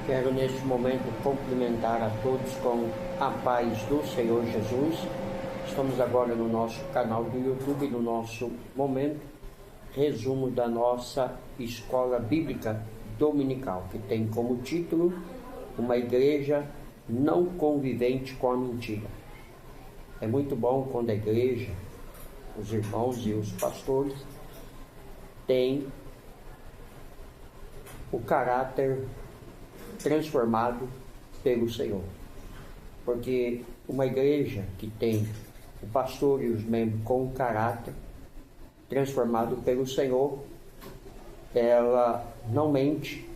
Quero neste momento cumprimentar a todos com a paz do Senhor Jesus. Estamos agora no nosso canal do YouTube, no nosso momento resumo da nossa escola bíblica dominical, que tem como título Uma igreja não convivente com a mentira. É muito bom quando a igreja, os irmãos e os pastores têm o caráter transformado pelo Senhor, porque uma igreja que tem o pastor e os membros com o caráter transformado pelo Senhor, ela não mente,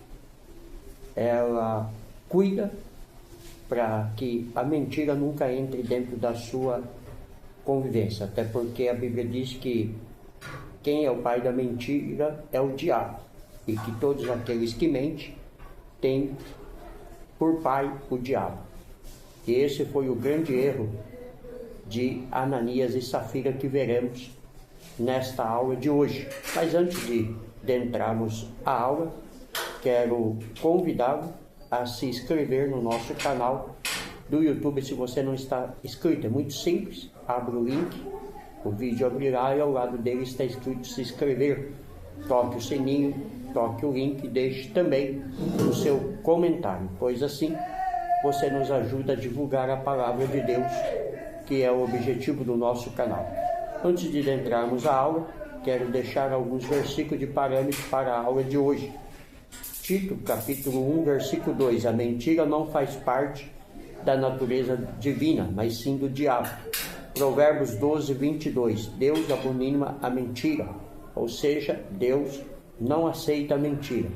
ela cuida para que a mentira nunca entre dentro da sua convivência, até porque a Bíblia diz que quem é o pai da mentira é o diabo, e que todos aqueles que mentem têm por pai o diabo. E esse foi o grande erro de Ananias e Safira que veremos nesta aula de hoje. Mas antes de entrarmos a aula, quero convidá-lo a se inscrever no nosso canal do YouTube. Se você não está inscrito, é muito simples, abre o link, o vídeo abrirá e ao lado dele está escrito se inscrever. Toque o sininho, toque o link e deixe também o seu comentário, pois assim você nos ajuda a divulgar a palavra de Deus, que é o objetivo do nosso canal. Antes de entrarmos à aula, quero deixar alguns versículos de parâmetro para a aula de hoje. Tito, capítulo 1, versículo 2. A mentira não faz parte da natureza divina, mas sim do diabo. Provérbios 12, 22. Deus abomina a mentira, ou seja, Deus não aceita a mentira.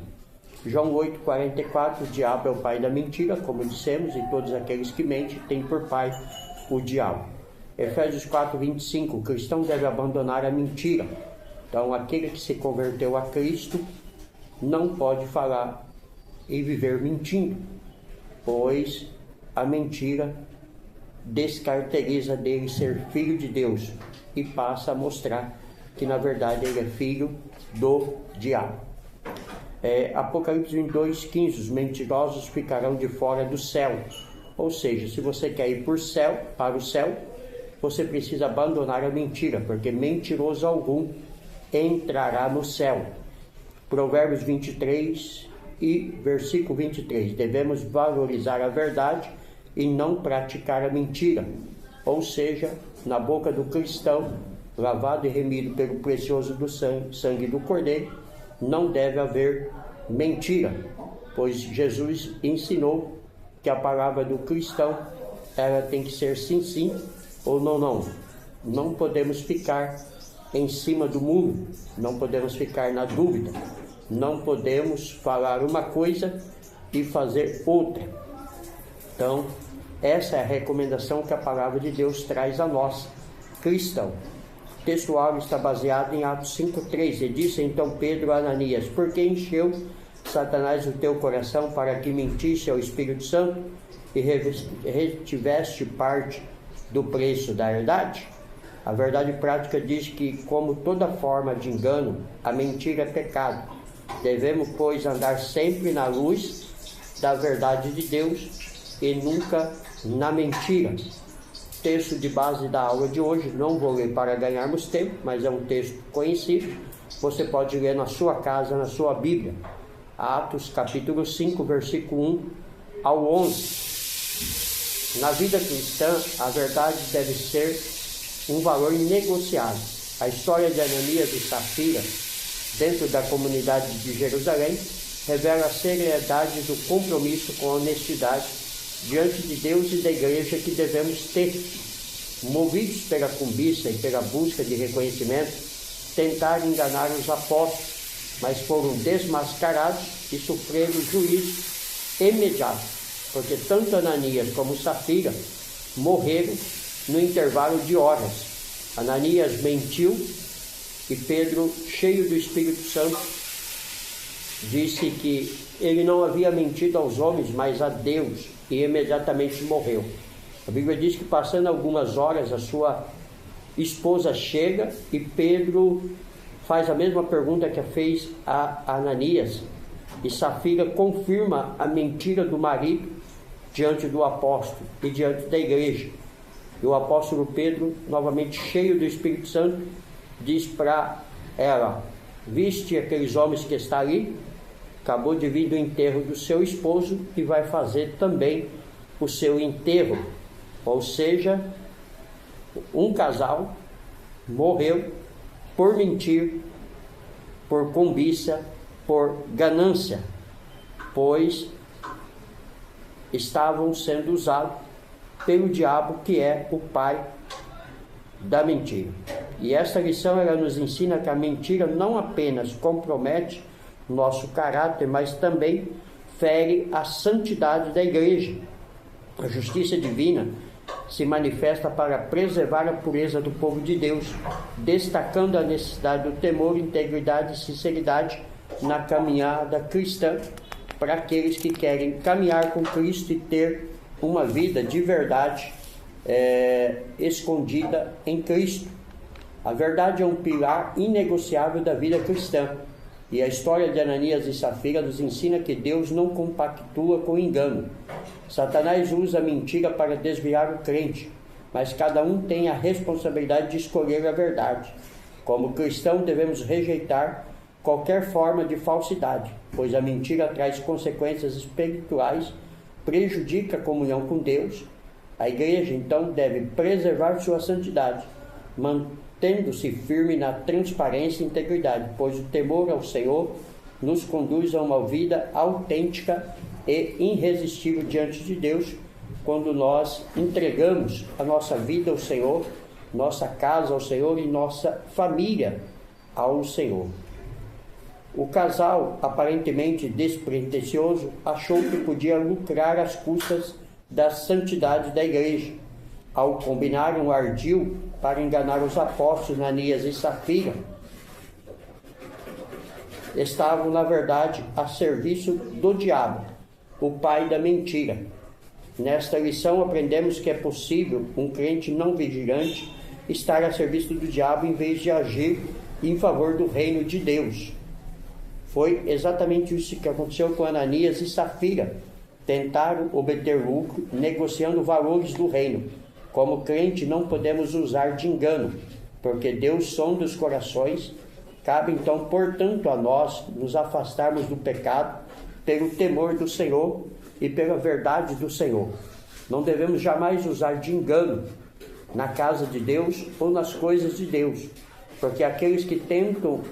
João 8, 44. O diabo é o pai da mentira, como dissemos, e todos aqueles que mentem têm por pai o diabo. Efésios 4, 25. O cristão deve abandonar a mentira. Então, aquele que se converteu a Cristo não pode falar e viver mentindo, pois a mentira descaracteriza dele ser filho de Deus e passa a mostrar que na verdade ele é filho do diabo. Apocalipse 22, 15. Os mentirosos ficarão de fora do céu. Ou seja, se você quer ir para o céu, você precisa abandonar a mentira, porque mentiroso algum entrará no céu. Provérbios 23 e versículo 23. Devemos valorizar a verdade e não praticar a mentira. Ou seja, na boca do cristão, lavado e remido pelo precioso do sangue do Cordeiro, não deve haver mentira, pois Jesus ensinou que a palavra do cristão, ela tem que ser sim, sim ou não, não. Não podemos ficar em cima do muro, não podemos ficar na dúvida, não podemos falar uma coisa e fazer outra. Então, essa é a recomendação que a palavra de Deus traz a nós, cristão. O textual está baseado em Atos 5,3. E disse então Pedro a Ananias: por que encheu Satanás o teu coração para que mentisse ao Espírito Santo e retiveste parte do preço da herdade? A verdade prática diz que, como toda forma de engano, a mentira é pecado. Devemos, pois, andar sempre na luz da verdade de Deus e nunca na mentira. Texto de base da aula de hoje, não vou ler para ganharmos tempo, mas é um texto conhecido. Você pode ler na sua casa, na sua Bíblia. Atos capítulo 5, versículo 1 ao 11. Na vida cristã, a verdade deve ser um valor inegociável. A história de Ananias e Safira, dentro da comunidade de Jerusalém, revela a seriedade do compromisso com a honestidade diante de Deus e da igreja que devemos ter. Movidos pela cobiça e pela busca de reconhecimento, tentaram enganar os apóstolos, mas foram desmascarados e sofreram juízo imediato, porque tanto Ananias como Safira morreram no intervalo de horas. Ananias mentiu e Pedro, cheio do Espírito Santo, disse que ele não havia mentido aos homens, mas a Deus, e imediatamente morreu. A Bíblia diz que passando algumas horas a sua esposa chega e Pedro faz a mesma pergunta que fez a Ananias: e Safira confirma a mentira do marido diante do apóstolo e diante da igreja. E o apóstolo Pedro, novamente cheio do Espírito Santo, diz para ela: viste aqueles homens que estão ali? Acabou de vir do enterro do seu esposo e vai fazer também o seu enterro. Ou seja, um casal morreu por mentir, por cobiça, por ganância, pois estavam sendo usados pelo diabo, que é o pai da mentira. E essa lição ela nos ensina que a mentira não apenas compromete nosso caráter, mas também fere a santidade da igreja. A justiça divina se manifesta para preservar a pureza do povo de Deus, destacando a necessidade do temor, integridade e sinceridade na caminhada cristã, para aqueles que querem caminhar com Cristo e ter uma vida de verdade escondida em Cristo. A verdade é um pilar inegociável da vida cristã, e a história de Ananias e Safira nos ensina que Deus não compactua com engano. Satanás usa a mentira para desviar o crente, mas cada um tem a responsabilidade de escolher a verdade. Como cristão, devemos rejeitar qualquer forma de falsidade, pois a mentira traz consequências espirituais, prejudica a comunhão com Deus. A igreja, então, deve preservar sua santidade, mantendo-se firme na transparência e integridade, pois o temor ao Senhor nos conduz a uma vida autêntica e irresistível diante de Deus, quando nós entregamos a nossa vida ao Senhor, nossa casa ao Senhor e nossa família ao Senhor. O casal, aparentemente despretensioso, achou que podia lucrar às custas da santidade da igreja, ao combinar um ardil para enganar os apóstolos Ananias e Safira. Estavam, na verdade, a serviço do diabo, o pai da mentira. Nesta lição aprendemos que é possível um crente não vigilante estar a serviço do diabo em vez de agir em favor do reino de Deus. Foi exatamente isso que aconteceu com Ananias e Safira. Tentaram obter lucro negociando valores do reino. Como crente não podemos usar de engano, porque Deus sonda os corações. Cabe então, portanto, a nós nos afastarmos do pecado pelo temor do Senhor e pela verdade do Senhor. Não devemos jamais usar de engano na casa de Deus ou nas coisas de Deus, porque aqueles que tentam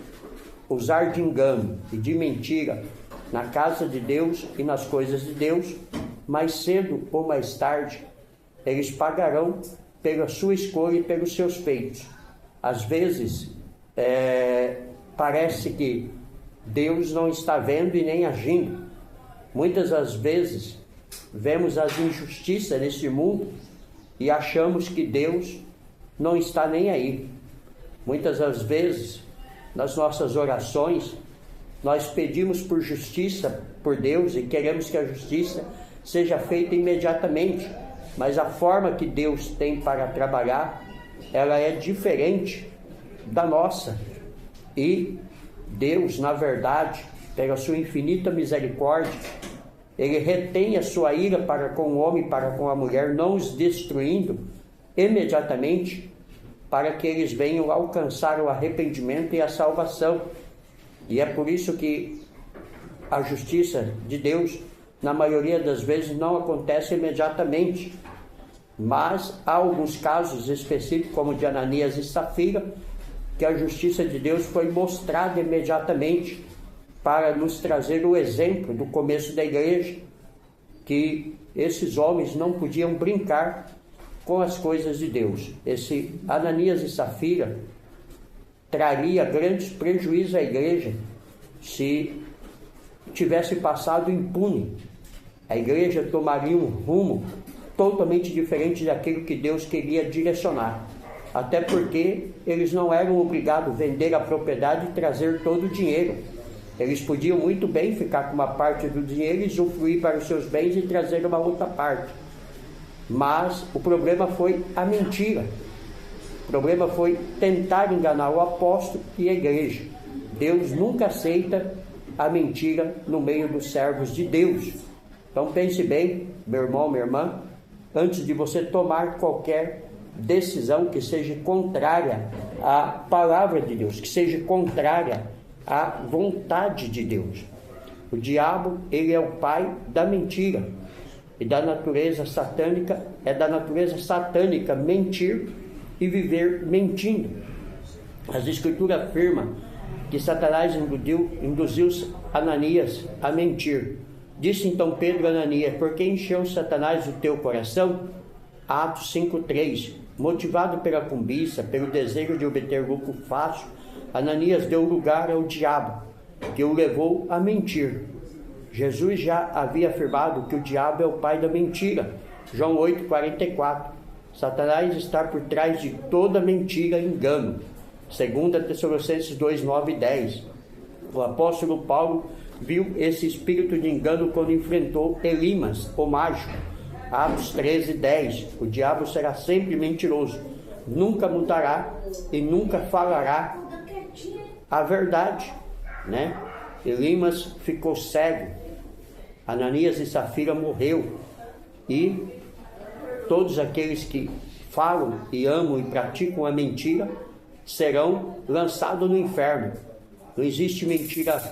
usar de engano e de mentira na casa de Deus e nas coisas de Deus, mais cedo ou mais tarde, eles pagarão pela sua escolha e pelos seus feitos. Às vezes, parece que Deus não está vendo e nem agindo. Muitas das vezes, vemos as injustiças neste mundo e achamos que Deus não está nem aí. Muitas das vezes, nas nossas orações, nós pedimos por justiça por Deus e queremos que a justiça seja feita imediatamente, mas a forma que Deus tem para trabalhar, ela é diferente da nossa. E Deus, na verdade, pela sua infinita misericórdia, Ele retém a sua ira para com o homem, para com a mulher, não os destruindo imediatamente, para que eles venham alcançar o arrependimento e a salvação. E é por isso que a justiça de Deus, na maioria das vezes, não acontece imediatamente. Mas há alguns casos específicos, como de Ananias e Safira, que a justiça de Deus foi mostrada imediatamente para nos trazer o exemplo do começo da igreja, que esses homens não podiam brincar com as coisas de Deus. Esse Ananias e Safira traria grandes prejuízos à igreja se tivesse passado impune. A igreja tomaria um rumo totalmente diferente daquilo que Deus queria direcionar. Até porque eles não eram obrigados a vender a propriedade e trazer todo o dinheiro. Eles podiam muito bem ficar com uma parte do dinheiro e usufruir para os seus bens e trazer uma outra parte. Mas o problema foi a mentira. O problema foi tentar enganar o apóstolo e a igreja. Deus nunca aceita a mentira no meio dos servos de Deus. Então pense bem, meu irmão, minha irmã, antes de você tomar qualquer decisão que seja contrária à palavra de Deus, que seja contrária à vontade de Deus. O diabo, ele é o pai da mentira, e da natureza satânica, é da natureza satânica mentir e viver mentindo. As Escrituras afirmam que Satanás induziu Ananias a mentir. Disse então Pedro a Ananias: por que encheu Satanás o teu coração? Atos 5:3. Motivado pela cobiça, pelo desejo de obter lucro fácil, Ananias deu lugar ao diabo, que o levou a mentir. Jesus já havia afirmado que o diabo é o pai da mentira. João 8:44. Satanás está por trás de toda mentira e engano. 2 Tessalonicenses 2:9 e 10. O apóstolo Paulo viu esse espírito de engano quando enfrentou Elimas, o mágico. Atos 13:10. O diabo será sempre mentiroso, nunca mudará e nunca falará a verdade, né? Elimas ficou cego, Ananias e Safira morreu, e todos aqueles que falam e amam e praticam a mentira serão lançados no inferno. Não existe mentira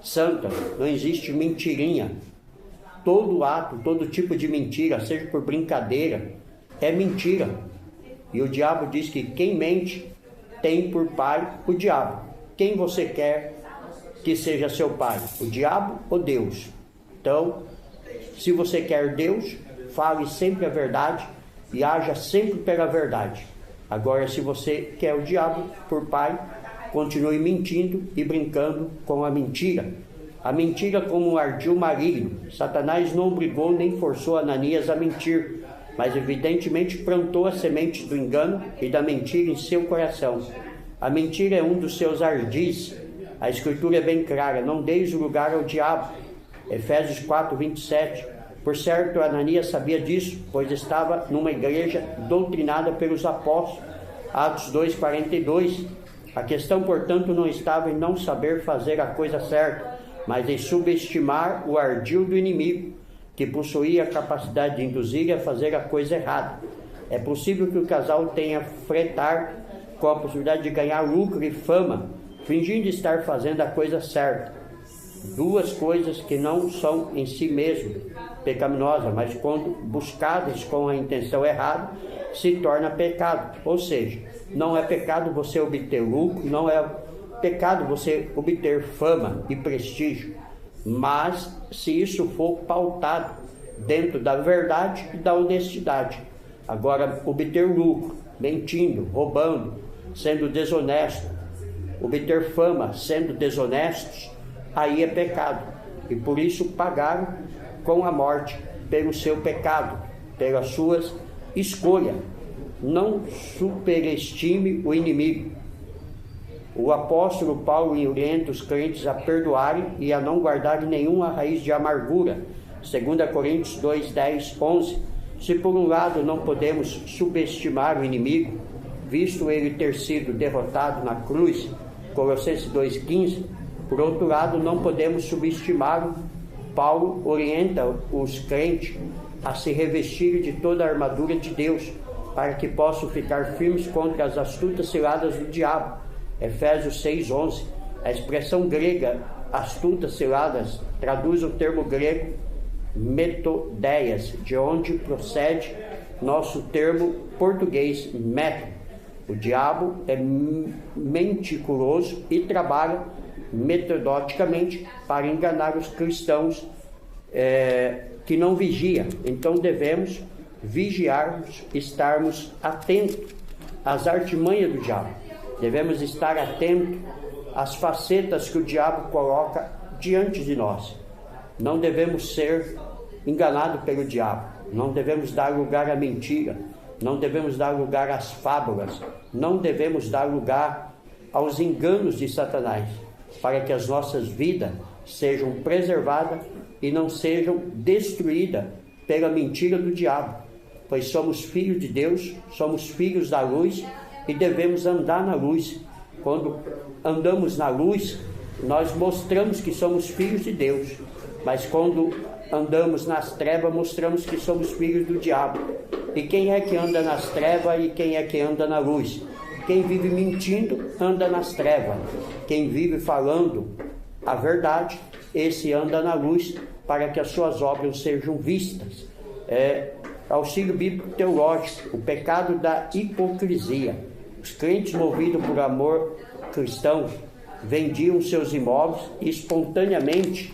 santa, não existe mentirinha. Todo ato, todo tipo de mentira, seja por brincadeira, é mentira. E o diabo diz que quem mente tem por pai o diabo. Quem você quer que seja seu pai, o diabo ou Deus? Então, se você quer Deus, fale sempre a verdade e haja sempre pela verdade. Agora, se você quer o diabo por pai, continue mentindo e brincando com a mentira. A mentira como um ardil maligno. Satanás não obrigou nem forçou Ananias a mentir, mas evidentemente plantou a semente do engano e da mentira em seu coração. A mentira é um dos seus ardis. A Escritura é bem clara: não deis lugar ao diabo. Efésios 4:27. Por certo, Ananias sabia disso, pois estava numa igreja doutrinada pelos apóstolos. Atos 2:42. A questão, portanto, não estava em não saber fazer a coisa certa, mas em subestimar o ardil do inimigo, que possuía a capacidade de induzir a fazer a coisa errada. É possível que o casal tenha fretar com a possibilidade de ganhar lucro e fama, fingindo estar fazendo a coisa certa. Duas coisas que não são em si mesmo pecaminosas, mas quando buscadas com a intenção errada, se torna pecado. Ou seja, não é pecado você obter lucro, não é pecado você obter fama e prestígio, mas se isso for pautado dentro da verdade e da honestidade. Agora, obter lucro, mentindo, roubando, sendo desonesto, obter fama, sendo desonestos, aí é pecado. E por isso pagaram com a morte pelo seu pecado, pelas suas escolhas. Não superestime o inimigo. O apóstolo Paulo orienta os crentes a perdoarem e a não guardarem nenhuma raiz de amargura. 2 Coríntios 2, 10, 11. Se por um lado não podemos subestimar o inimigo, visto ele ter sido derrotado na cruz, Colossenses 2, 15, por outro lado não podemos subestimá-lo. Paulo orienta os crentes a se revestirem de toda a armadura de Deus, para que possam ficar firmes contra as astutas ciladas do diabo. Efésios 6:11. A expressão grega astutas ciladas traduz o termo grego metodeias, de onde procede nosso termo português método. O diabo é mentiroso e trabalha metodicamente para enganar os cristãos que não vigiam. Então devemos vigiarmos, estarmos atentos às artimanhas do diabo. Devemos estar atentos às facetas que o diabo coloca diante de nós. Não devemos ser enganados pelo diabo. Não devemos dar lugar à mentira. Não devemos dar lugar às fábulas. Não devemos dar lugar aos enganos de Satanás, para que as nossas vidas sejam preservadas e não sejam destruídas pela mentira do diabo. Pois somos filhos de Deus, somos filhos da luz e devemos andar na luz. Quando andamos na luz, nós mostramos que somos filhos de Deus, mas quando andamos nas trevas, mostramos que somos filhos do diabo. E quem é que anda nas trevas e quem é que anda na luz? Quem vive mentindo anda nas trevas. Quem vive falando a verdade, esse anda na luz, para que as suas obras sejam vistas. Auxílio bíblico teológico, o pecado da hipocrisia. Os crentes movidos por amor cristão vendiam seus imóveis e espontaneamente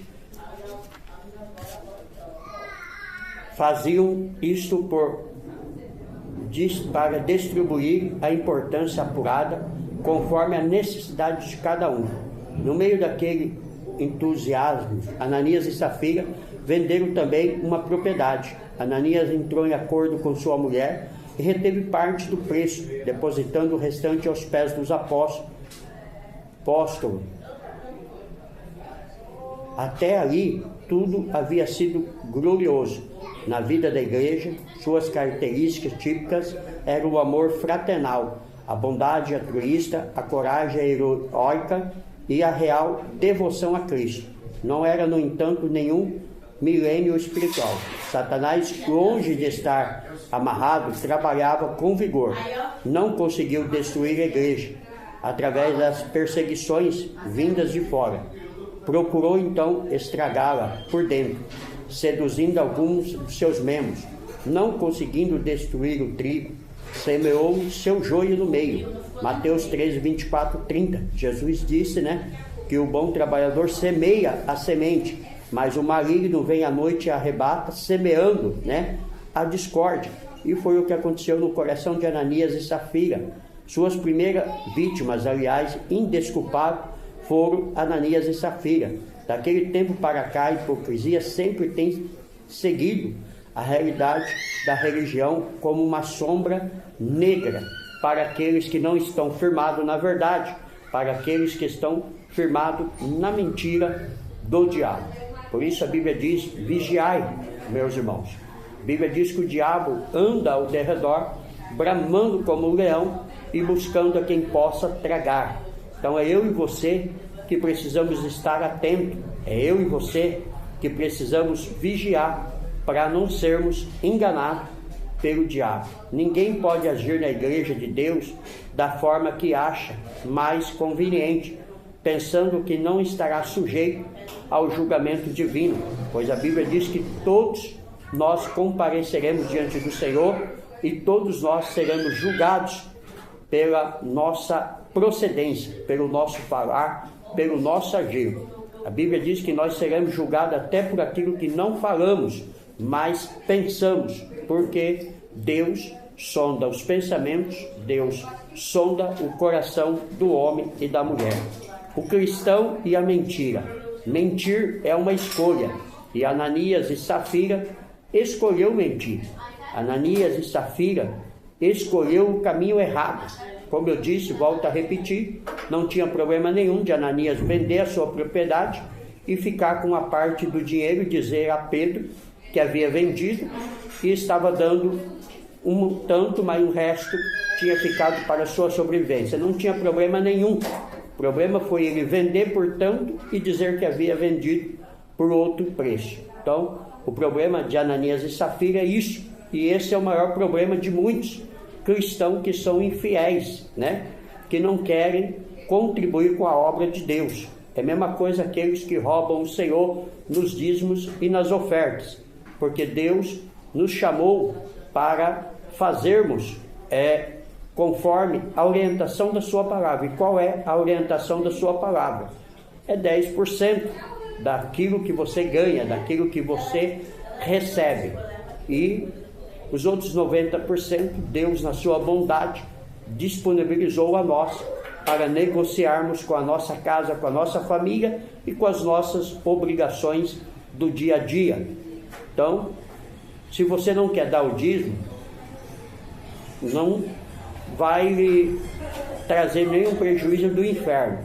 faziam isto para distribuir a importância apurada conforme a necessidade de cada um. No meio daquele entusiasmo, Ananias e Safira venderam também uma propriedade. Ananias entrou em acordo com sua mulher e reteve parte do preço, depositando o restante aos pés dos apóstolos. Até ali, tudo havia sido glorioso. Na vida da igreja, suas características típicas eram o amor fraternal, a bondade altruísta, a coragem heróica e a real devoção a Cristo. Não era, no entanto, nenhum milênio espiritual. Satanás, longe de estar amarrado, trabalhava com vigor. Não conseguiu destruir a igreja através das perseguições vindas de fora. Procurou então estragá-la por dentro, seduzindo alguns de seus membros. Não conseguindo destruir o trigo, semeou seu joio no meio. Mateus 13, 24, 30. Jesus disse, que o bom trabalhador semeia a semente, mas o maligno vem à noite e arrebata, semeando, a discórdia. E foi o que aconteceu no coração de Ananias e Safira. Suas primeiras vítimas, aliás, indesculpáveis, foram Ananias e Safira. Daquele tempo para cá, a hipocrisia sempre tem seguido a realidade da religião como uma sombra negra para aqueles que não estão firmados na verdade, para aqueles que estão firmados na mentira do diabo. Por isso a Bíblia diz: vigiai, meus irmãos. A Bíblia diz que o diabo anda ao derredor, bramando como um leão e buscando a quem possa tragar. Então é eu e você que precisamos estar atentos, é eu e você que precisamos vigiar para não sermos enganados pelo diabo. Ninguém pode agir na igreja de Deus da forma que acha mais conveniente, pensando que não estará sujeito ao julgamento divino, pois a Bíblia diz que todos nós compareceremos diante do Senhor e todos nós seremos julgados pela nossa procedência, pelo nosso falar, pelo nosso agir. A Bíblia diz que nós seremos julgados até por aquilo que não falamos, mas pensamos, porque Deus sonda os pensamentos, Deus sonda o coração do homem e da mulher. O cristão e a mentira. Mentir é uma escolha, e Ananias e Safira escolheu mentir. Ananias e Safira escolheu o caminho errado. Como eu disse, volto a repetir, não tinha problema nenhum de Ananias vender a sua propriedade e ficar com a parte do dinheiro e dizer a Pedro que havia vendido e estava dando um tanto, mas o resto tinha ficado para a sua sobrevivência. Não tinha problema nenhum. O problema foi ele vender por tanto e dizer que havia vendido por outro preço. Então, o problema de Ananias e Safira é isso. E esse é o maior problema de muitos cristãos que são infiéis, que não querem contribuir com a obra de Deus. É a mesma coisa aqueles que roubam o Senhor nos dízimos e nas ofertas, porque Deus nos chamou para fazermos conforme a orientação da sua palavra. E qual é a orientação da sua palavra? É 10% daquilo que você ganha, daquilo que você recebe. E os outros 90%, Deus, na sua bondade, disponibilizou a nós para negociarmos com a nossa casa, com a nossa família e com as nossas obrigações do dia a dia. Então, se você não quer dar o dízimo, não vai lhe trazer nenhum prejuízo do inferno.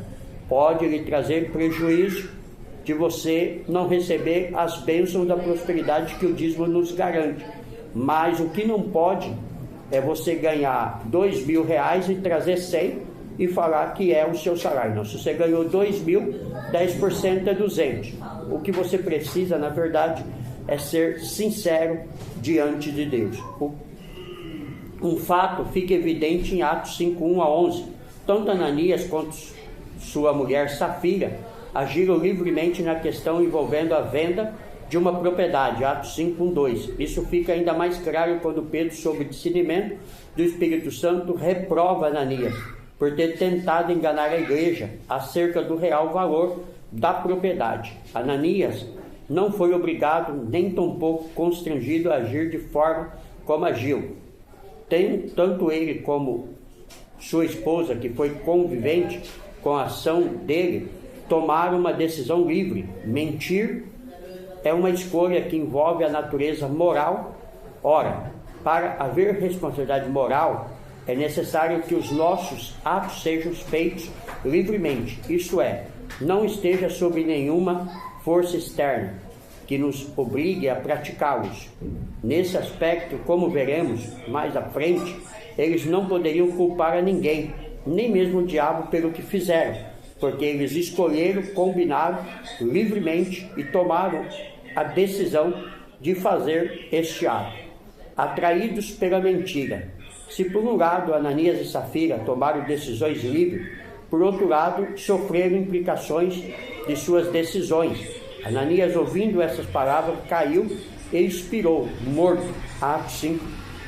Pode lhe trazer prejuízo de você não receber as bênçãos da prosperidade que o dízimo nos garante. Mas o que não pode é você ganhar R$2.000 e trazer 100 e falar que é o seu salário. Não, se você ganhou 2.000, 10% é 200. O que você precisa, na verdade, é ser sincero diante de Deus. Um fato fica evidente em Atos 5, 1 a 11. Tanto Ananias quanto sua mulher Safira agiram livremente na questão envolvendo a venda de uma propriedade, Atos 5, 1, 2. Isso fica ainda mais claro quando Pedro, sob discernimento do Espírito Santo, reprova Ananias por ter tentado enganar a igreja acerca do real valor da propriedade. Ananias não foi obrigado, nem tampouco constrangido a agir de forma como agiu. Tanto ele como sua esposa, que foi convivente com a ação dele, tomaram uma decisão livre. Mentir é uma escolha que envolve a natureza moral. Ora, para haver responsabilidade moral, é necessário que os nossos atos sejam feitos livremente, isto é, não esteja sob nenhuma força externa que nos obrigue a praticá-los. Nesse aspecto, como veremos mais à frente, eles não poderiam culpar a ninguém, nem mesmo o diabo, pelo que fizeram, porque eles escolheram, combinaram livremente e tomaram a decisão de fazer este ato, atraídos pela mentira. Se por um lado Ananias e Safira tomaram decisões livres, por outro lado sofreram implicações de suas decisões. Ananias, ouvindo essas palavras, caiu e expirou, morto. Atos 5,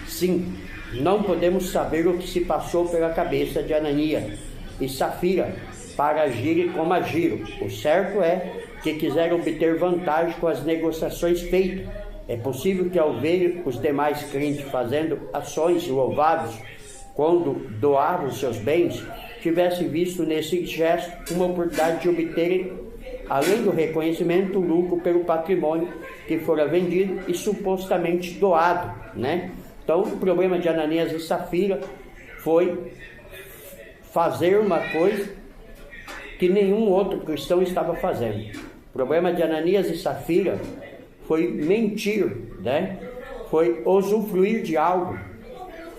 5. Não podemos saber o que se passou pela cabeça de Ananias e Safira para agirem como agiram. O certo é que quiseram obter vantagem com as negociações feitas. É possível que, ao ver os demais crentes fazendo ações louváveis quando doavam seus bens, tivessem visto nesse gesto uma oportunidade de obterem, além do reconhecimento, o lucro pelo patrimônio que fora vendido e supostamente doado, né? Então, o problema de Ananias e Safira foi fazer uma coisa que nenhum outro cristão estava fazendo. O problema de Ananias e Safira foi mentir, né? Foi usufruir de algo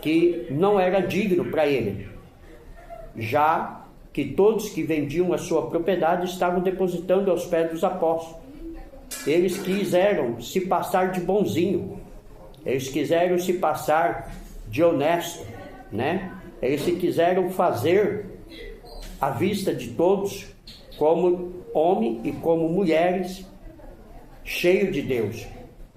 que não era digno para ele, já que todos que vendiam a sua propriedade estavam depositando aos pés dos apóstolos. Eles quiseram se passar de bonzinho, eles quiseram se passar de honesto, né? Eles se quiseram fazer à vista de todos como homem e como mulheres cheio de Deus,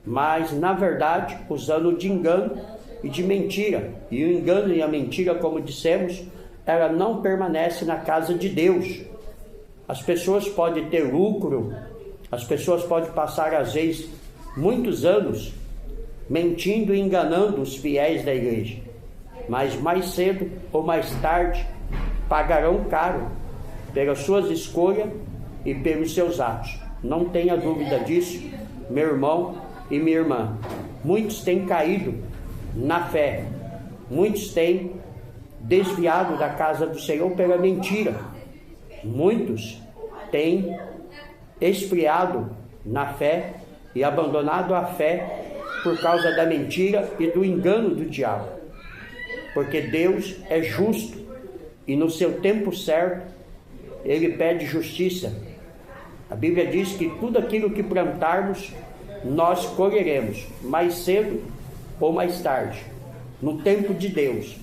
mas na verdade usando de engano e de mentira. E o engano e a mentira, como dissemos, ela não permanece na casa de Deus. As pessoas podem ter lucro, as pessoas podem passar às vezes muitos anos mentindo e enganando os fiéis da igreja, mas mais cedo ou mais tarde pagarão caro pelas suas escolhas e pelos seus atos. Não tenha dúvida disso, meu irmão e minha irmã. Muitos têm caído na fé, muitos têm desviado da casa do Senhor pela mentira, muitos têm esfriado na fé e abandonado a fé por causa da mentira e do engano do diabo, porque Deus é justo e no seu tempo certo Ele pede justiça. A Bíblia diz que tudo aquilo que plantarmos, nós colheremos, mais cedo ou mais tarde, no tempo de Deus.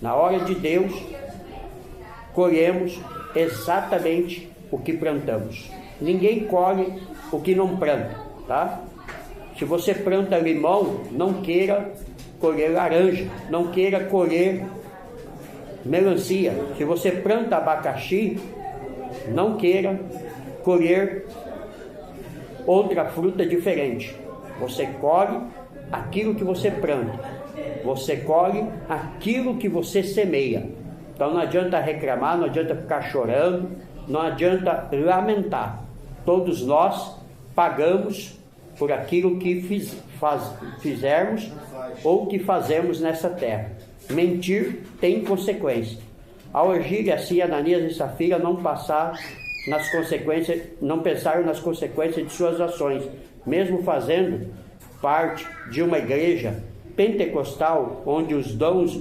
Na hora de Deus, colhemos exatamente o que plantamos. Ninguém colhe o que não planta, tá? Se você planta limão, não queira colher laranja, não queira colher melancia. Se você planta abacaxi, não queira colher outra fruta diferente. Você colhe aquilo que você planta, você colhe aquilo que você semeia. Então não adianta reclamar, não adianta ficar chorando, não adianta lamentar. Todos nós pagamos por aquilo que fizermos ou que fazemos nessa terra. Mentir tem consequência. Ao agir assim, Ananias e Safira não pensaram nas consequências de suas ações, mesmo fazendo parte de uma igreja pentecostal, onde os dons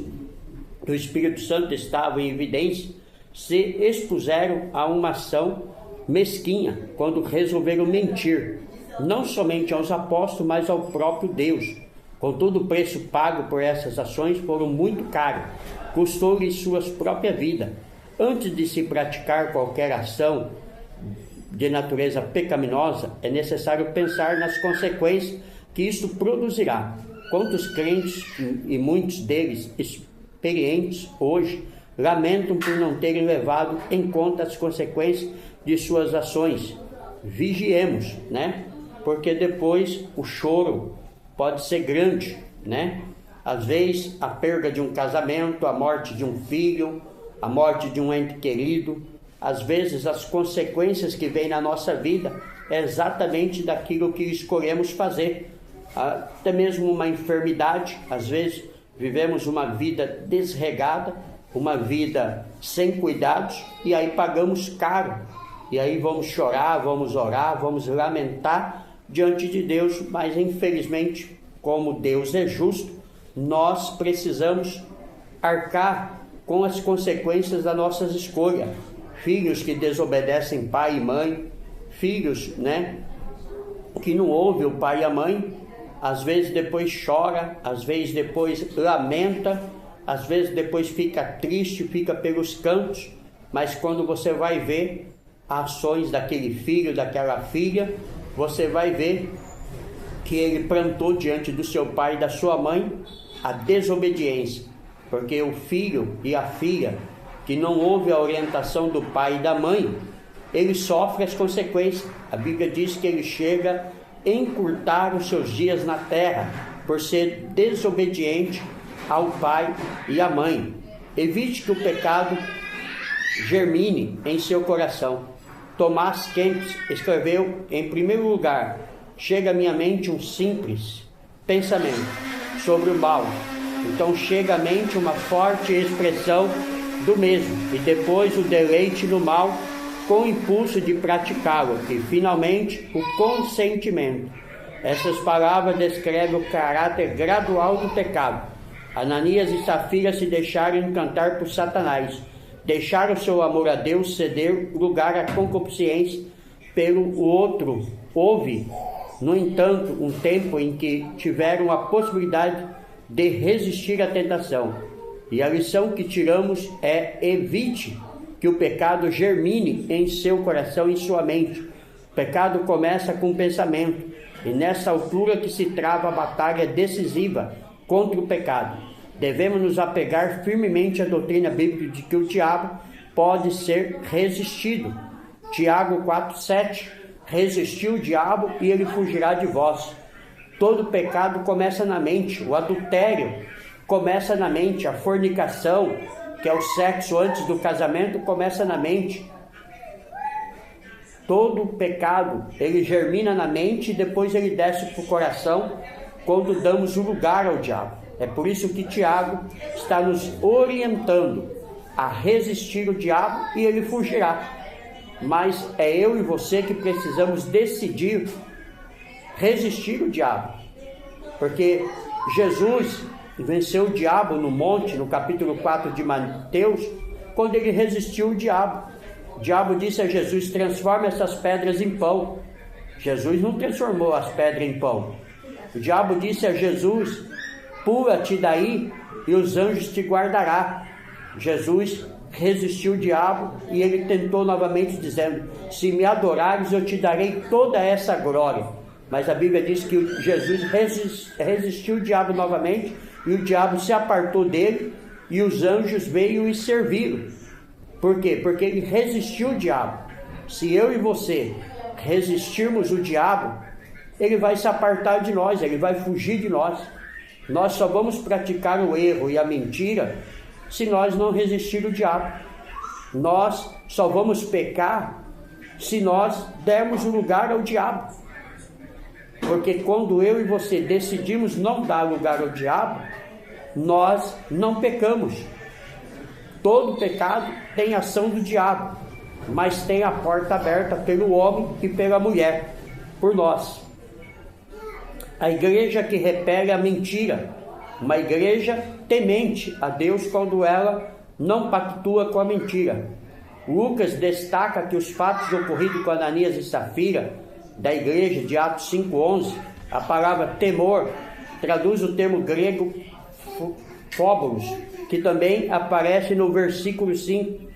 do Espírito Santo estavam em evidência, se expuseram a uma ação mesquinha quando resolveram mentir, não somente aos apóstolos, mas ao próprio Deus. Contudo, o preço pago por essas ações foram muito caro, custou-lhes sua própria vida. Antes de se praticar qualquer ação de natureza pecaminosa, é necessário pensar nas consequências que isto produzirá. Quantos crentes, e muitos deles experientes hoje, lamentam por não terem levado em conta as consequências de suas ações. Vigiemos, né? Porque depois o choro pode ser grande, né? Às vezes a perda de um casamento, a morte de um filho, a morte de um ente querido, às vezes as consequências que vêm na nossa vida é exatamente daquilo que escolhemos fazer. Até mesmo uma enfermidade, às vezes vivemos uma vida desregada, uma vida sem cuidados, e aí pagamos caro. E aí vamos chorar, vamos orar, vamos lamentar diante de Deus, mas infelizmente, como Deus é justo, nós precisamos arcar com as consequências das nossas escolhas. Filhos que desobedecem pai e mãe, filhos, né, que não ouvem o pai e a mãe, às vezes depois chora, às vezes depois lamenta, às vezes depois fica triste, fica pelos cantos, mas quando você vai ver ações daquele filho, daquela filha, você vai ver que ele plantou diante do seu pai e da sua mãe a desobediência, porque o filho e a filha que não ouve a orientação do pai e da mãe, ele sofre as consequências. A Bíblia diz que ele chega a encurtar os seus dias na terra por ser desobediente ao pai e à mãe. Evite que o pecado germine em seu coração. Tomás Kempis escreveu, em primeiro lugar, chega à minha mente um simples pensamento sobre o mal, então chega à mente uma forte expressão do mesmo, e depois o deleite no mal com o impulso de praticá-lo, e finalmente o consentimento. Essas palavras descrevem o caráter gradual do pecado. Ananias e Safira se deixaram encantar por Satanás, deixaram seu amor a Deus ceder lugar à concupiscência pelo outro. Houve, no entanto, um tempo em que tiveram a possibilidade de resistir à tentação. E a lição que tiramos é: evite que o pecado germine em seu coração e em sua mente. O pecado começa com o pensamento, e nessa altura que se trava a batalha decisiva contra o pecado. Devemos nos apegar firmemente à doutrina bíblica de que o diabo pode ser resistido. Tiago 4,7: resistiu o diabo e ele fugirá de vós. Todo pecado começa na mente. O adultério começa na mente. A fornicação, que é o sexo antes do casamento, começa na mente. Todo pecado, ele germina na mente e depois ele desce para o coração quando damos o lugar ao diabo. É por isso que Tiago está nos orientando a resistir o diabo e ele fugirá. Mas é eu e você que precisamos decidir resistir o diabo. Porque Jesus venceu o diabo no monte, no capítulo 4 de Mateus, quando ele resistiu o diabo. O diabo disse a Jesus: transforma essas pedras em pão. Jesus não transformou as pedras em pão. O diabo disse a Jesus: pula-te daí e os anjos te guardará. Jesus resistiu o diabo e ele tentou novamente dizendo: se me adorares eu te darei toda essa glória. Mas a Bíblia diz que Jesus resistiu o diabo novamente e o diabo se apartou dele e os anjos veio e serviram. Por quê? Porque ele resistiu o diabo. Se eu e você resistirmos o diabo, ele vai se apartar de nós, ele vai fugir de nós. Nós só vamos praticar o erro e a mentira se nós não resistir o diabo. Nós só vamos pecar se nós dermos o lugar ao diabo. Porque quando eu e você decidimos não dar lugar ao diabo, nós não pecamos. Todo pecado tem ação do diabo, mas tem a porta aberta pelo homem e pela mulher, por nós. A igreja que repele a mentira, uma igreja temente a Deus quando ela não pactua com a mentira. Lucas destaca que os fatos ocorridos com Ananias e Safira, da igreja de Atos 5:11, a palavra temor traduz o termo grego phobos, que também aparece no versículo 5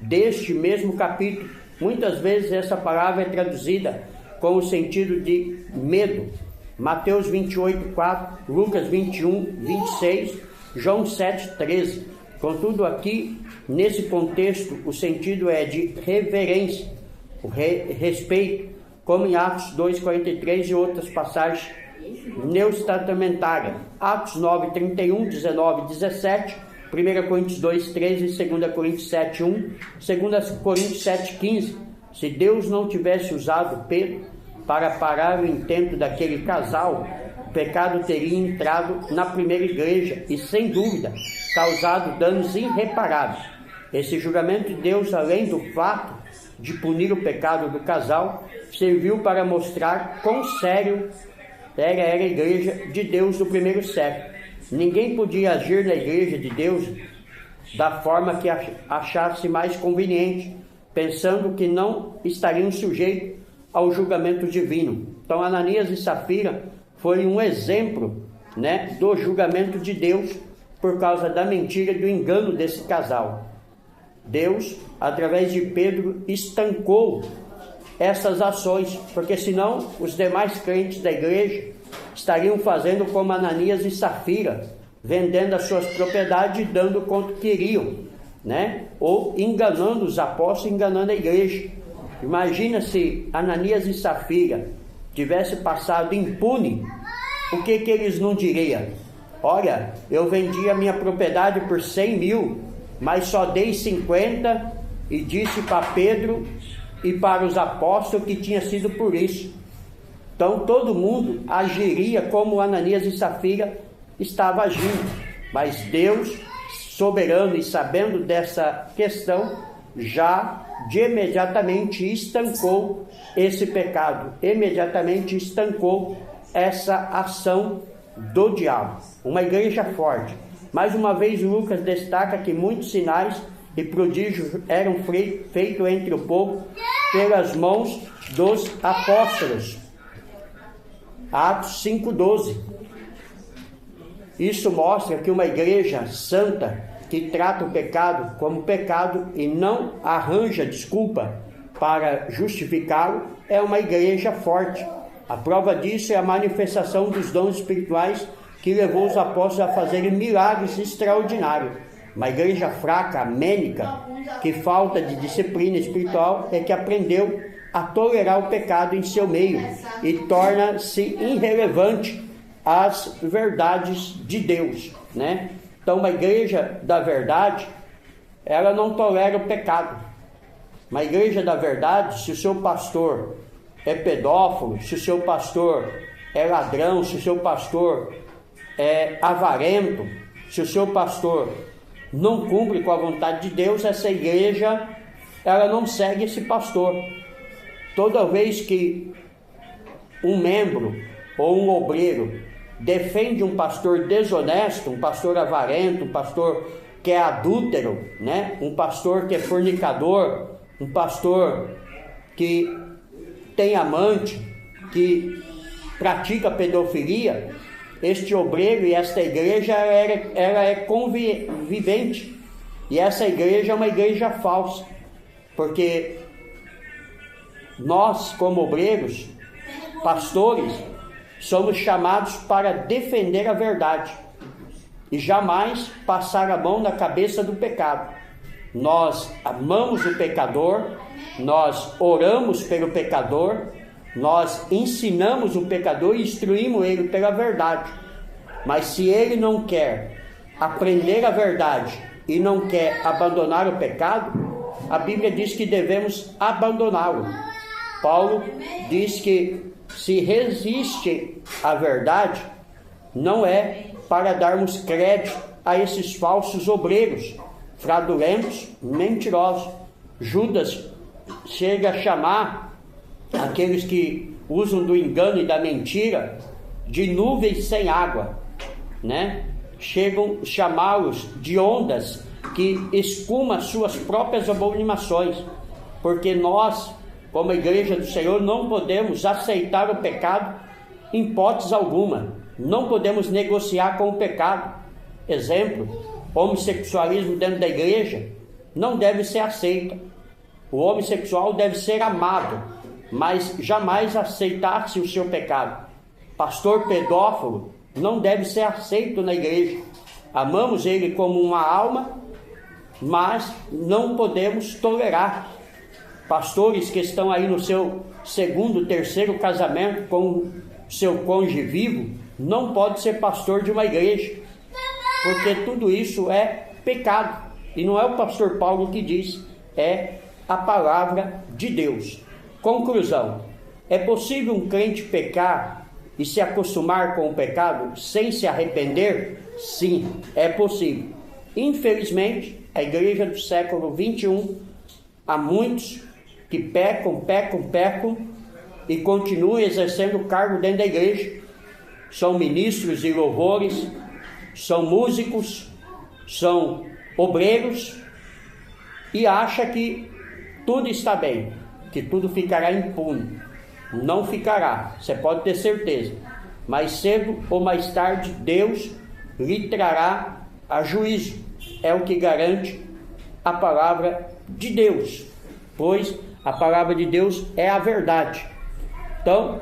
deste mesmo capítulo. Muitas vezes essa palavra é traduzida com o sentido de medo. Mateus 28:4, Lucas 21:26, João 7:13. Contudo, aqui, nesse contexto, o sentido é de reverência, o respeito, como em Atos 2:43 e outras passagens neotestamentárias. Atos 9:31, 19:17, 1 Coríntios 2:13 e 2 Coríntios 7:1, 2 Coríntios 7:15. Se Deus não tivesse usado Pedro para parar o intento daquele casal, o pecado teria entrado na primeira igreja e, sem dúvida, causado danos irreparáveis. Esse julgamento de Deus, além do fato de punir o pecado do casal, serviu para mostrar quão sério era a igreja de Deus do primeiro século. Ninguém podia agir na igreja de Deus da forma que achasse mais conveniente, pensando que não estariam sujeitos ao julgamento divino. Então, Ananias e Safira foi um exemplo, do julgamento de Deus por causa da mentira e do engano desse casal. Deus, através de Pedro, estancou essas ações, porque senão os demais crentes da igreja estariam fazendo como Ananias e Safira, vendendo as suas propriedades e dando quanto queriam, ou enganando os apóstolos, enganando a igreja. Imagina se Ananias e Safira tivesse passado impune, o que eles não diriam? Olha, eu vendi a minha propriedade por 100 mil, mas só dei 50 e disse para Pedro e para os apóstolos que tinha sido por isso. Então todo mundo agiria como Ananias e Safira estava agindo, mas Deus, soberano e sabendo dessa questão, já de imediatamente estancou esse pecado, imediatamente estancou essa ação do diabo. Uma igreja forte. Mais uma vez, Lucas destaca que muitos sinais e prodígios eram feitos entre o povo pelas mãos dos apóstolos. Atos 5:12. Isso mostra que uma igreja santa, que trata o pecado como pecado e não arranja desculpa para justificá-lo, é uma igreja forte. A prova disso é a manifestação dos dons espirituais que levou os apóstolos a fazerem milagres extraordinários. Uma igreja fraca, amênica, que falta de disciplina espiritual, é que aprendeu a tolerar o pecado em seu meio e torna-se irrelevante às verdades de Deus, Então, uma igreja da verdade, ela não tolera o pecado. Uma igreja da verdade, se o seu pastor é pedófilo, se o seu pastor é ladrão, se o seu pastor é avarento, se o seu pastor não cumpre com a vontade de Deus, essa igreja, ela não segue esse pastor. Toda vez que um membro ou um obreiro defende um pastor desonesto, um pastor avarento, um pastor que é adúltero, um pastor que é fornicador, um pastor que tem amante, que pratica pedofilia, este obreiro e esta igreja ela é convivente, e essa igreja é uma igreja falsa, porque nós, como obreiros, pastores, somos chamados para defender a verdade e jamais passar a mão na cabeça do pecado. Nós amamos o pecador, nós oramos pelo pecador, nós ensinamos o pecador e instruímos ele pela verdade. Mas se ele não quer aprender a verdade e não quer abandonar o pecado, a Bíblia diz que devemos abandoná-lo. Paulo diz que se resiste à verdade, não é para darmos crédito a esses falsos obreiros, fraudulentos, mentirosos. Judas chega a chamar aqueles que usam do engano e da mentira de nuvens sem água, Chegam a chamá-los de ondas que escuma suas próprias abominações, porque nós, como igreja do Senhor, não podemos aceitar o pecado em hipótese alguma, não podemos negociar com o pecado. Exemplo, homossexualismo dentro da igreja não deve ser aceito. O homossexual deve ser amado, mas jamais aceitar-se o seu pecado. Pastor pedófilo não deve ser aceito na igreja. Amamos ele como uma alma, mas não podemos tolerar. Pastores que estão aí no seu segundo, terceiro casamento com seu cônjuge vivo, não pode ser pastor de uma igreja, porque tudo isso é pecado. E não é o pastor Paulo que diz, é a palavra de Deus. Conclusão: é possível um crente pecar e se acostumar com o pecado sem se arrepender? Sim, é possível. Infelizmente, a igreja do século XXI, há muitos que pecam e continuam exercendo o cargo dentro da igreja. São ministros de louvores, são músicos, são obreiros, e acha que tudo está bem, que tudo ficará impune. Não ficará, você pode ter certeza. Mais cedo ou mais tarde, Deus lhe trará a juízo. É o que garante a palavra de Deus, pois a palavra de Deus é a verdade. Então,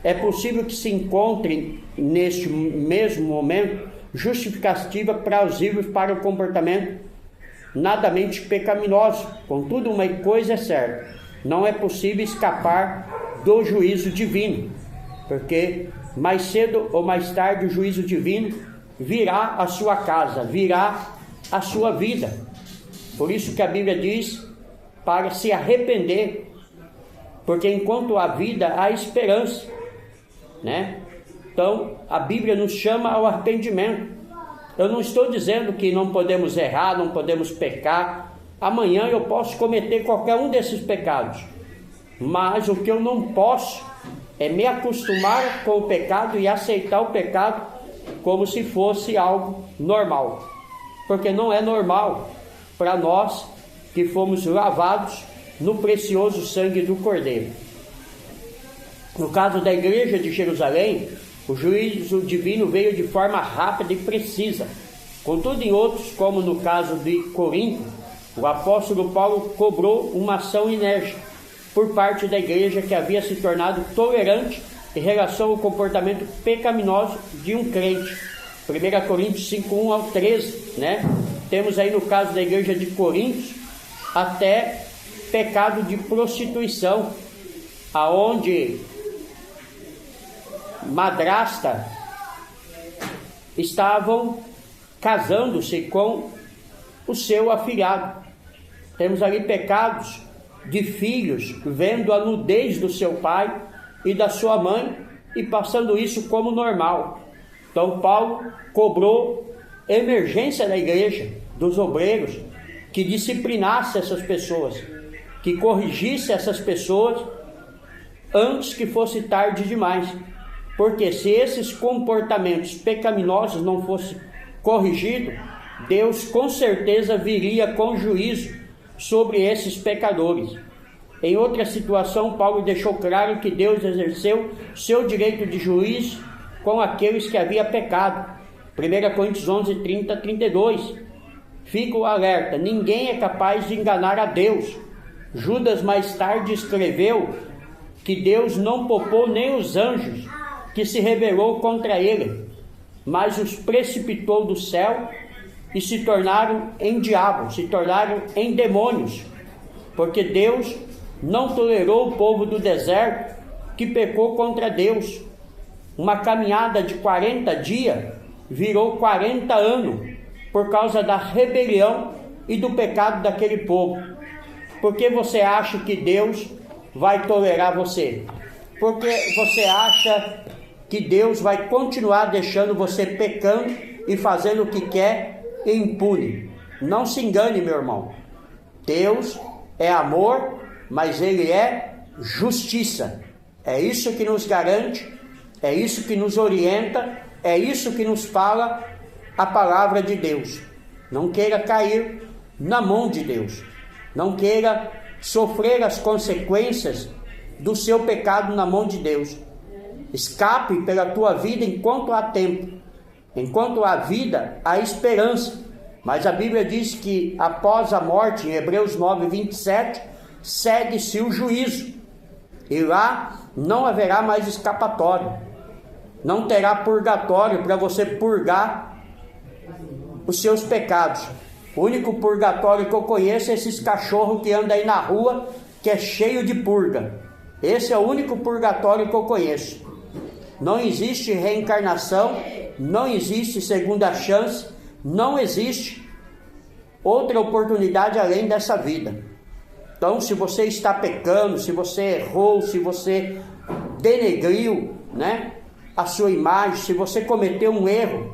é possível que se encontre neste mesmo momento justificativa plausível para o comportamento nadamente pecaminoso. Contudo, uma coisa é certa: não é possível escapar do juízo divino, porque mais cedo ou mais tarde o juízo divino virá à sua casa, virá à sua vida. Por isso que a Bíblia diz para se arrepender, porque enquanto há vida, há esperança, né? Então, a Bíblia nos chama ao arrependimento. Eu não estou dizendo que não podemos errar, não podemos pecar. Amanhã eu posso cometer qualquer um desses pecados, mas o que eu não posso é me acostumar com o pecado e aceitar o pecado como se fosse algo normal, porque não é normal para nós que fomos lavados no precioso sangue do Cordeiro. No caso da igreja de Jerusalém, o juízo divino veio de forma rápida e precisa. Contudo, em outros, como no caso de Corinto, o apóstolo Paulo cobrou uma ação enérgica por parte da igreja que havia se tornado tolerante em relação ao comportamento pecaminoso de um crente. 1 Coríntios 5, 1-13, né? Temos aí no caso da igreja de Corinto até pecado de prostituição, aonde madrasta estavam casando-se com o seu afilhado. Temos ali pecados de filhos vendo a nudez do seu pai e da sua mãe e passando isso como normal. Então Paulo cobrou emergência da igreja, dos obreiros, que disciplinasse essas pessoas, que corrigisse essas pessoas antes que fosse tarde demais. Porque se esses comportamentos pecaminosos não fossem corrigidos, Deus com certeza viria com juízo sobre esses pecadores. Em outra situação, Paulo deixou claro que Deus exerceu seu direito de juízo com aqueles que haviam pecado. 1 Coríntios 11, 30-32. Fico alerta, ninguém é capaz de enganar a Deus. Judas mais tarde escreveu que Deus não poupou nem os anjos que se rebelou contra ele, mas os precipitou do céu e se tornaram em diabos, se tornaram em demônios, porque Deus não tolerou o povo do deserto que pecou contra Deus. Uma caminhada de 40 dias virou 40 anos por causa da rebelião e do pecado daquele povo. Por que você acha que Deus vai tolerar você? Porque você acha que Deus vai continuar deixando você pecando e fazendo o que quer e impune? Não se engane, meu irmão. Deus é amor, mas Ele é justiça. É isso que nos garante, é isso que nos orienta, é isso que nos fala a palavra de Deus. Não queira cair na mão de Deus. Não queira sofrer as consequências do seu pecado na mão de Deus. Escape pela tua vida enquanto há tempo. Enquanto há vida, há esperança. Mas a Bíblia diz que após a morte, em Hebreus 9, 27, segue-se o juízo. E lá não haverá mais escapatório. Não terá purgatório para você purgar os seus pecados. O único purgatório que eu conheço é esses cachorros que andam aí na rua, que é cheio de purga. Esse é o único purgatório que eu conheço. Não existe reencarnação, não existe segunda chance, não existe outra oportunidade além dessa vida. Então, se você está pecando, se você errou, se você denegriu, a sua imagem, se você cometeu um erro,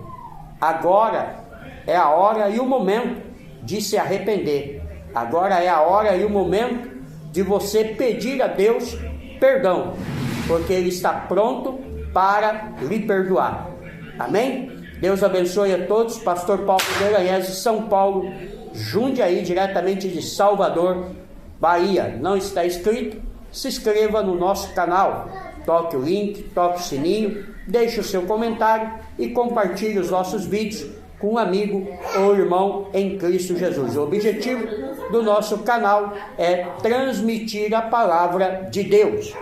agora é a hora e o momento de se arrepender. Agora é a hora e o momento de você pedir a Deus perdão, porque Ele está pronto para lhe perdoar. Amém? Deus abençoe a todos. Pastor Paulo Deranhese, São Paulo, Jundiaí, diretamente de Salvador, Bahia. Não está inscrito? Se inscreva no nosso canal. Toque o link, toque o sininho, deixe o seu comentário e compartilhe os nossos vídeos com um amigo ou irmão em Cristo Jesus. O objetivo do nosso canal é transmitir a palavra de Deus.